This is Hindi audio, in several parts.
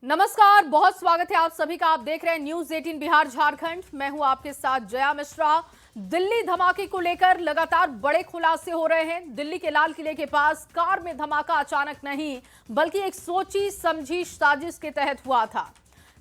नमस्कार, बहुत स्वागत है आप सभी का। आप देख रहे हैं न्यूज 18 बिहार झारखंड। मैं हूं आपके साथ जया मिश्रा। दिल्ली धमाके को लेकर लगातार बड़े खुलासे हो रहे हैं। दिल्ली के लाल किले के पास कार में धमाका अचानक नहीं, बल्कि एक सोची समझी साजिश के तहत हुआ था।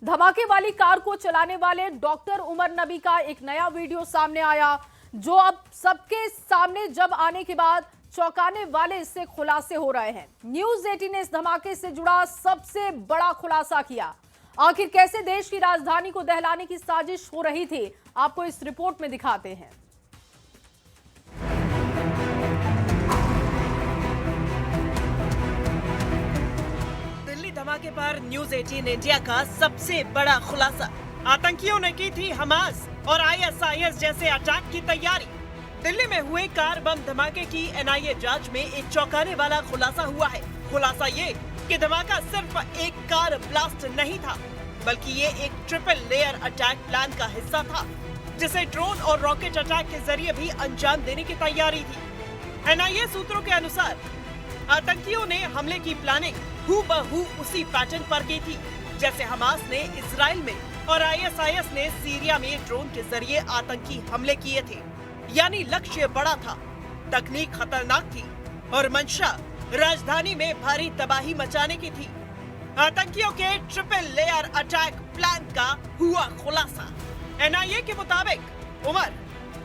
धमाके वाली कार को चलाने वाले डॉक्टर उमर नबी का एक नया वीडियो सामने आया, जो अब सबके सामने जब आने के बाद चौंकाने वाले इससे खुलासे हो रहे हैं। न्यूज 18 ने इस धमाके से जुड़ा सबसे बड़ा खुलासा किया। आखिर कैसे देश की राजधानी को दहलाने की साजिश हो रही थी, आपको इस रिपोर्ट में दिखाते हैं। दिल्ली धमाके पर न्यूज 18 इंडिया का सबसे बड़ा खुलासा। आतंकियों ने की थी हमास और आईएसआईएस जैसे अटैक की तैयारी। दिल्ली में हुए कार बम धमाके की एनआईए जांच में एक चौंकाने वाला खुलासा हुआ है। खुलासा ये कि धमाका सिर्फ एक कार ब्लास्ट नहीं था, बल्कि ये एक ट्रिपल लेयर अटैक प्लान का हिस्सा था, जिसे ड्रोन और रॉकेट अटैक के जरिए भी अंजाम देने की तैयारी थी। एनआईए सूत्रों के अनुसार आतंकियों ने हमले की प्लानिंग हूबहू उसी पैटर्न पर की थी, जैसे हमास ने इजराइल में और आईएसआईएस ने सीरिया में ड्रोन के जरिए आतंकी हमले किए थे। यानी लक्ष्य बड़ा था, तकनीक खतरनाक थी और मंशा राजधानी में भारी तबाही मचाने की थी। आतंकियों के ट्रिपल लेयर अटैक प्लान का हुआ खुलासा। एनआईए के मुताबिक उमर,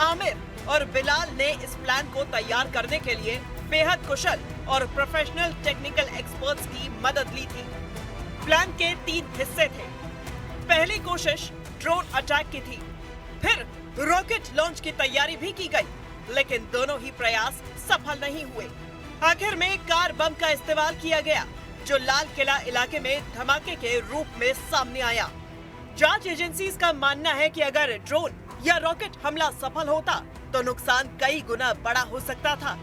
आमिर और बिलाल ने इस प्लान को तैयार करने के लिए बेहद कुशल और प्रोफेशनल टेक्निकल एक्सपर्ट्स की मदद ली थी। प्लान के 3 हिस्से थे। पहली कोशिश ड्रोन अटैक की थी, फिर रॉकेट लॉन्च की तैयारी भी की गई, लेकिन दोनों ही प्रयास सफल नहीं हुए। आखिर में कार बम का इस्तेमाल किया गया, जो लाल किला इलाके में धमाके के रूप में सामने आया। जांच एजेंसीज का मानना है कि अगर ड्रोन या रॉकेट हमला सफल होता तो नुकसान कई गुना बड़ा हो सकता था।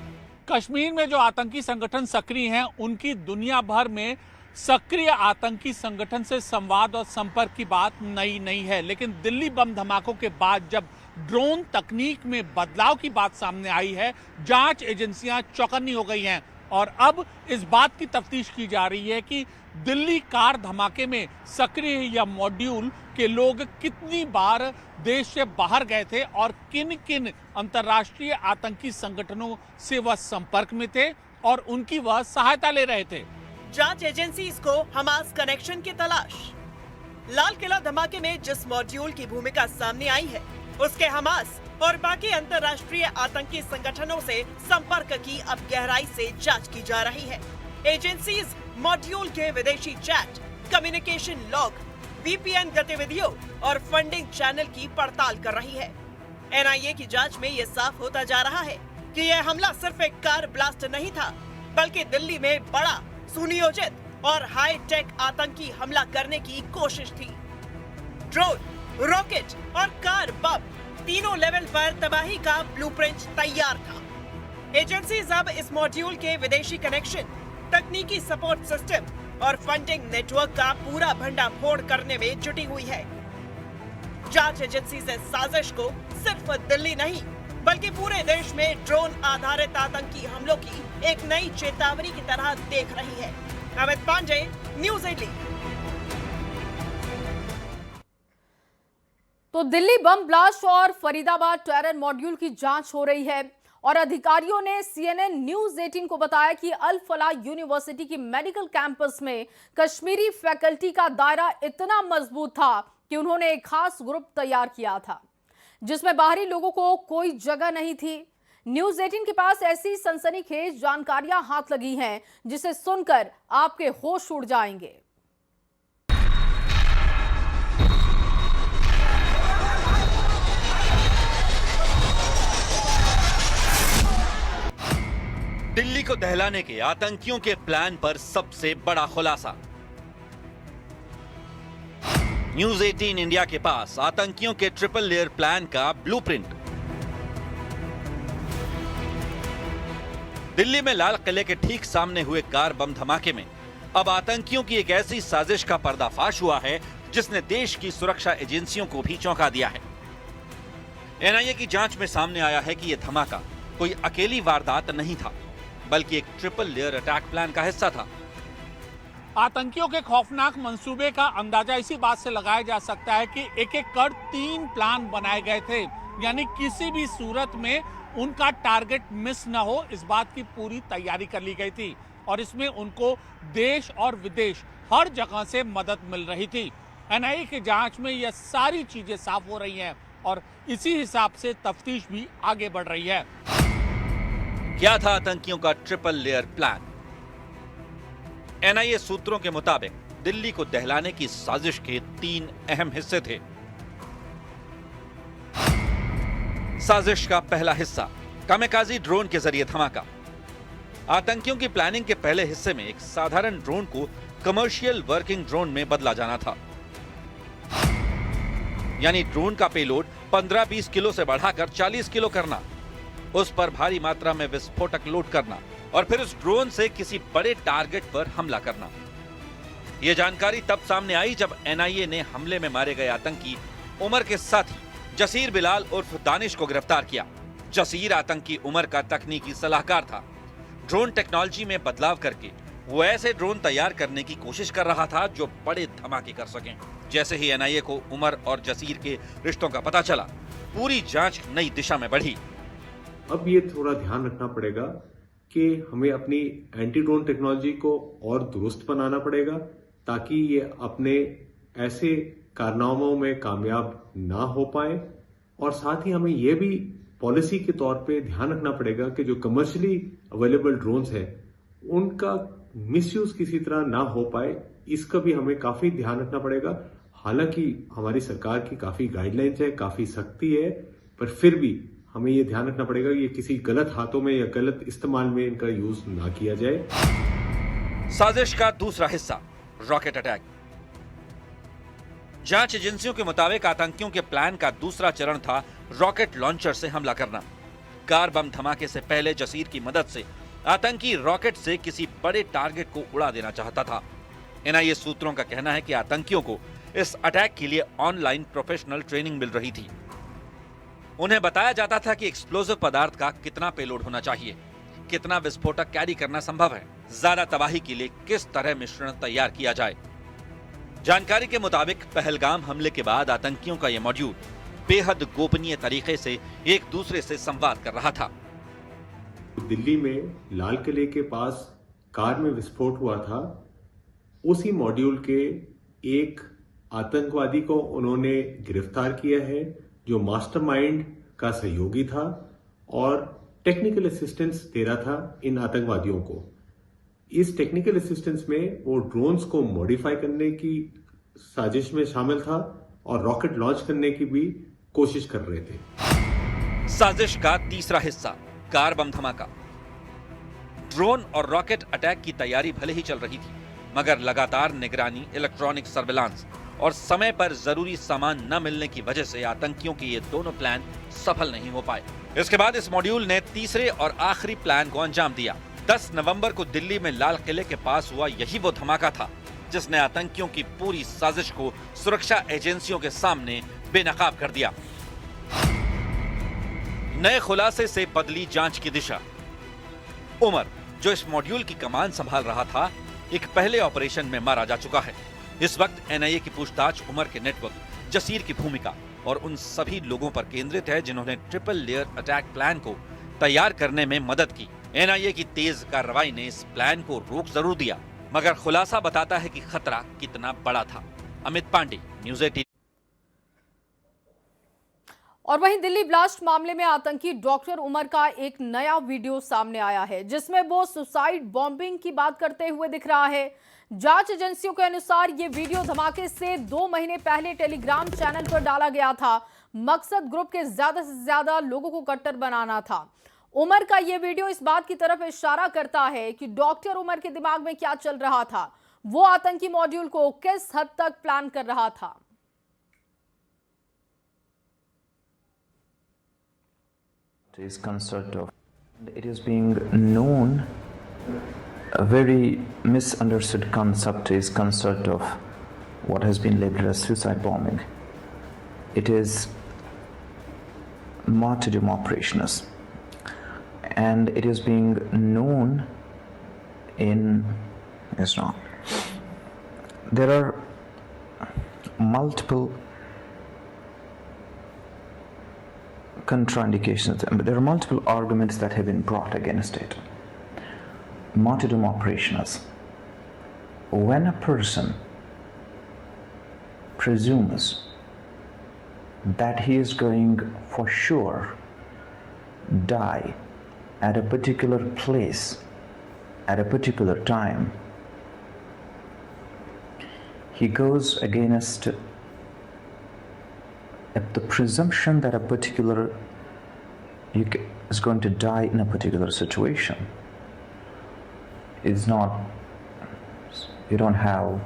कश्मीर में जो आतंकी संगठन सक्रिय हैं, उनकी दुनिया भर में सक्रिय आतंकी संगठन से संवाद और संपर्क की बात नई नहीं है, लेकिन दिल्ली बम धमाकों के बाद जब ड्रोन तकनीक में बदलाव की बात सामने आई है, जांच एजेंसियां चौकन्नी हो गई हैं और अब इस बात की तफ्तीश की जा रही है कि दिल्ली कार धमाके में सक्रिय या मॉड्यूल के लोग कितनी बार देश से बाहर गए थे और किन किन अंतर्राष्ट्रीय आतंकी संगठनों से वह संपर्क में थे और उनकी वह सहायता ले रहे थे। जांच एजेंसीज को हमास कनेक्शन की तलाश। लाल किला धमाके में जिस मॉड्यूल की भूमिका सामने आई है, उसके हमास और बाकी अंतर्राष्ट्रीय आतंकी संगठनों से संपर्क की अब गहराई से जांच की जा रही है। एजेंसीज मॉड्यूल के विदेशी चैट, कम्युनिकेशन लॉग, वीपीएन गतिविधियों और फंडिंग चैनल की पड़ताल कर रही है। एनआईए की जांच में ये साफ होता जा रहा है कि यह हमला सिर्फ एक कार ब्लास्ट नहीं था, बल्कि दिल्ली में बड़ा, सुनियोजित और हाई टेक आतंकी हमला करने की कोशिश थी। ड्रोन, रॉकेट और कार बम तीनों लेवल पर तबाही का ब्लूप्रिंट तैयार था। एजेंसीज अब इस मॉड्यूल के विदेशी कनेक्शन, तकनीकी सपोर्ट सिस्टम और फंडिंग नेटवर्क का पूरा भंडाफोड़ करने में जुटी हुई है। जांच एजेंसी से साजिश को सिर्फ दिल्ली नहीं, बल्कि पूरे देश में ड्रोन आधारित आतंकी हमलों की एक नई चेतावनी की तरह देख रही है। अमित पांडे, न्यूज 18। तो दिल्ली बम ब्लास्ट और फरीदाबाद टेरर मॉड्यूल की जांच हो रही है और अधिकारियों ने CNN न्यूज 18 को बताया कि अल फलाह यूनिवर्सिटी की मेडिकल कैंपस में कश्मीरी फैकल्टी का दायरा इतना मजबूत था कि उन्होंने एक खास ग्रुप तैयार किया था, जिसमें बाहरी लोगों को कोई जगह नहीं थी। न्यूज 18 के पास ऐसी सनसनीखेज जानकारियां हाथ लगी हैं, जिसे सुनकर आपके होश उड़ जाएंगे। दिल्ली को दहलाने के आतंकियों के प्लान पर सबसे बड़ा खुलासा। न्यूज 18 इंडिया के पास आतंकियों के ट्रिपल लेयर प्लान का ब्लूप्रिंट। दिल्ली में लाल किले के ठीक सामने हुए कार बम धमाके में अब आतंकियों की एक ऐसी साजिश का पर्दाफाश हुआ है जिसने देश की सुरक्षा एजेंसियों को भी चौंका दिया है। एनआईए की जांच में सामने आया है कि यह धमाका कोई अकेली वारदात नहीं था, बल्कि एक ट्रिपल लेयर अटैक प्लान का हिस्सा था। आतंकियों के खौफनाक मंसूबे का अंदाजा इसी बात से लगाया जा सकता है कि एक एक कर 3 प्लान बनाए गए थे, यानी किसी भी सूरत में उनका टारगेट मिस न हो, इस बात की पूरी तैयारी कर ली गई थी और इसमें उनको देश और विदेश हर जगह से मदद मिल रही थी। एनआईए की जांच में यह सारी चीजें साफ हो रही हैं और इसी हिसाब से तफ्तीश भी आगे बढ़ रही है। क्या था आतंकियों का ट्रिपल लेयर प्लान? एनआईए सूत्रों के मुताबिक दिल्ली को दहलाने की साजिश के 3 अहम हिस्से थे। साजिश का पहला हिस्सा, कामेकाजी ड्रोन के जरिए धमाका। आतंकियों की प्लानिंग के पहले हिस्से में एक साधारण ड्रोन को कमर्शियल वर्किंग ड्रोन में बदला जाना था, यानी ड्रोन का पेलोड 15-20 किलो से बढ़ाकर 40 किलो करना, उस पर भारी मात्रा में विस्फोटक लोड करना और फिर उस ड्रोन से किसी बड़े टारगेट पर हमला करना। यह जानकारी तब सामने आई जब एनआईए ने हमले में मारे गए आतंकी उमर के साथी जसीर बिलाल उर्फ दानिश को गिरफ्तार किया। जसीर आतंकी उमर का तकनीकी सलाहकार था। ड्रोन टेक्नोलॉजी में बदलाव करके वो ऐसे ड्रोन तैयार करने की कोशिश कर रहा था जो बड़े धमाके कर सकें। जैसे ही एनआईए को उमर और जसीर के रिश्तों का पता चला, पूरी जांच नई दिशा में बढ़ी। अब ये थोड़ा ध्यान रखना पड़ेगा कि हमें अपनी एंटी ड्रोन टेक्नोलॉजी को और दुरुस्त बनाना पड़ेगा ताकि ये अपने ऐसे कारनामों में कामयाब ना हो पाए, और साथ ही हमें यह भी पॉलिसी के तौर पे ध्यान रखना पड़ेगा कि जो कमर्शियली अवेलेबल ड्रोन्स हैं उनका मिसयूज किसी तरह ना हो पाए, इसका भी हमें काफी ध्यान रखना पड़ेगा। हालांकि हमारी सरकार की काफी गाइडलाइंस है, काफी सख्ती है, पर फिर भी हमें यह ध्यान रखना पड़ेगा कि ये किसी गलत हाथों में या गलत इस्तेमाल में इनका यूज ना किया जाए। साजिश का दूसरा हिस्सा, रॉकेट अटैक। जांच एजेंसियों के मुताबिक आतंकियों के प्लान का दूसरा चरण था रॉकेट लॉन्चर से हमला करना। कार बम धमाके से पहले जसीर की मदद से आतंकी रॉकेट से किसी बड़े टारगेट को उड़ा देना चाहता था। एनआईए सूत्रों का कहना है कि आतंकियों को इस अटैक के लिए ऑनलाइन प्रोफेशनल ट्रेनिंग मिल रही थी। उन्हें बताया जाता था कि एक्सप्लोजिव पदार्थ का कितना पेलोड होना चाहिए, कितना विस्फोटक कैरी करना संभव है, ज्यादा तबाही के लिए किस तरह मिश्रण तैयार किया जाए। जानकारी के मुताबिक पहलगाम हमले के बाद आतंकियों का यह मॉड्यूल बेहद गोपनीय तरीके से एक दूसरे से संवाद कर रहा था। दिल्ली में लाल किले के पास कार में विस्फोट हुआ था, उसी मॉड्यूल के एक आतंकवादी को उन्होंने गिरफ्तार किया है जो मास्टरमाइंड का सहयोगी था और टेक्निकल असिस्टेंस दे रहा था इन आतंकवादियों को। इस टेक्निकल असिस्टेंस में वो ड्रोन्स को मॉडिफाई करने की साजिश में शामिल था और रॉकेट लॉन्च करने की भी कोशिश कर रहे थे। साजिश का तीसरा हिस्सा, कार बम धमाका। ड्रोन और रॉकेट अटैक की तैयारी भले ही चल रही थी, मगर लगातार निगरानी, इलेक्ट्रॉनिक सर्विलांस और समय पर जरूरी सामान न मिलने की वजह से आतंकियों के ये दोनों प्लान सफल नहीं हो पाए। इसके बाद इस मॉड्यूल ने तीसरे और आखिरी प्लान को अंजाम दिया। 10 नवंबर को दिल्ली में लाल किले के पास हुआ यही वो धमाका था जिसने आतंकियों की पूरी साजिश को सुरक्षा एजेंसियों के सामने बेनकाब कर दिया। नए खुलासे से बदली जांच की दिशा। उमर, जो इस मॉड्यूल की कमान संभाल रहा था, एक पहले ऑपरेशन में मारा जा चुका है। इस वक्त एनआईए की पूछताछ उमर के नेटवर्क, जसीर की भूमिका और उन सभी लोगों पर केंद्रित है जिन्होंने ट्रिपल लेयर अटैक प्लान को तैयार करने में मदद की। एनआईए की तेज कार्रवाई ने इस प्लान को रोक जरूर दिया, मगर खुलासा बताता है कि खतरा कितना बड़ा था। अमित पांडे, न्यूज़ 18। और वहीं दिल्ली ब्लास्ट मामले में आतंकी डॉक्टर उमर का एक नया वीडियो सामने आया है जिसमें वो सुसाइड बॉम्बिंग की बात करते हुए दिख रहा है। जांच एजेंसियों के अनुसार ये वीडियो धमाके से 2 महीने पहले टेलीग्राम चैनल पर डाला गया था। मकसद ग्रुप के ज्यादा से ज्यादा लोगों को कट्टर बनाना था। उमर का ये वीडियो इस बात की तरफ इशारा करता है कि डॉक्टर उमर के दिमाग में क्या चल रहा था, वो आतंकी मॉड्यूल को किस हद तक प्लान कर रहा था। Is concept of it is being known, a very misunderstood concept is concept of what has been labeled as suicide bombing. It is martyrdom operations, and it is being known in Islam. there are multiple contraindications. There are multiple arguments that have been brought against it. Martyrdom operationals. When a person presumes that he is going for sure die at a particular place at a particular time, he goes against the presumption that a particular is going to die in a particular situation. It's not, we don't have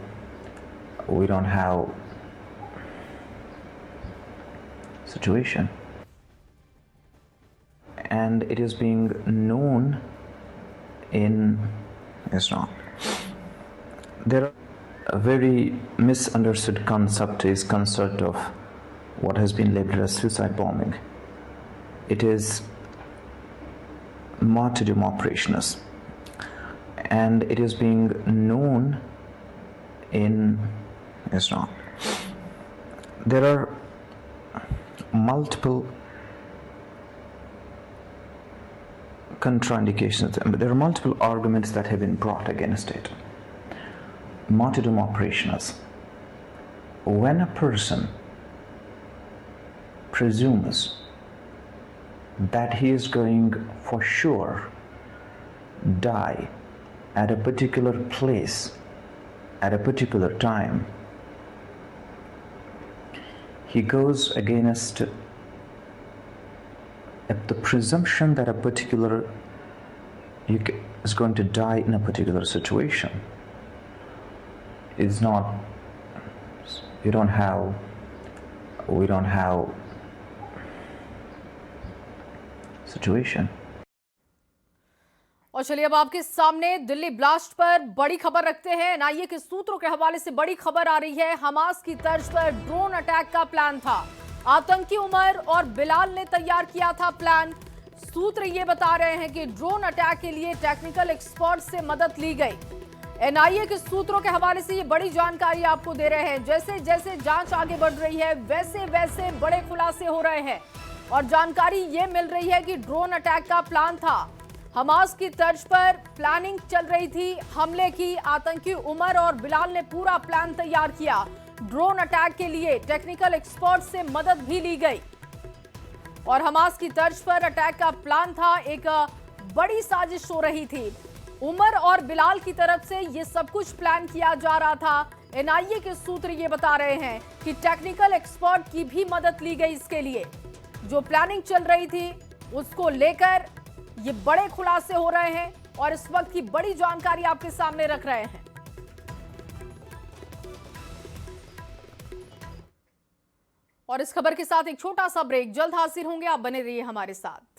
situation, and it is being known in, it's not, there are a very misunderstood concept is concept of what has been labeled as suicide bombing. It is martyrdom operations, and it is being known in, it's not, there are multiple contraindications. There are multiple arguments that have been brought against it. Martyrdom operationals. When a person presumes that he is going for sure die at a particular place at a particular time, he goes against the presumption that a particular is going to die in a particular situation. It's not, we don't have situation. और चलिए अब आपके सामने दिल्ली ब्लास्ट पर बड़ी खबर रखते हैं। एनआईए के सूत्रों के हवाले से बड़ी खबर आ रही है। हमास की तर्ज पर ड्रोन अटैक का प्लान था। आतंकी उमर और बिलाल ने तैयार किया था प्लान। सूत्र ये बता रहे हैं कि ड्रोन अटैक के लिए टेक्निकल एक्सपर्ट से मदद ली गई। एनआईए के सूत्रों के हवाले से ये बड़ी जानकारी आपको दे रहे हैं। जैसे जैसे जांच आगे बढ़ रही है वैसे वैसे बड़े खुलासे हो रहे हैं और जानकारी ये मिल रही है कि ड्रोन अटैक का प्लान था। हमास की तर्ज पर प्लानिंग चल रही थी हमले की। आतंकी उमर और बिलाल ने पूरा प्लान तैयार किया। ड्रोन अटैक के लिए टेक्निकल एक्सपर्ट से मदद भी ली गई और हमास की तर्ज पर अटैक का प्लान था। एक बड़ी साजिश हो रही थी। उमर और बिलाल की तरफ से ये सब कुछ प्लान किया जा रहा था। एनआईए के सूत्र ये बता रहे हैं कि टेक्निकल एक्सपर्ट की भी मदद ली गई इसके लिए। जो प्लानिंग चल रही थी उसको लेकर ये बड़े खुलासे हो रहे हैं और इस वक्त की बड़ी जानकारी आपके सामने रख रहे हैं। और इस खबर के साथ एक छोटा सा ब्रेक, जल्द हाजिर होंगे, आप बने रहिए हमारे साथ।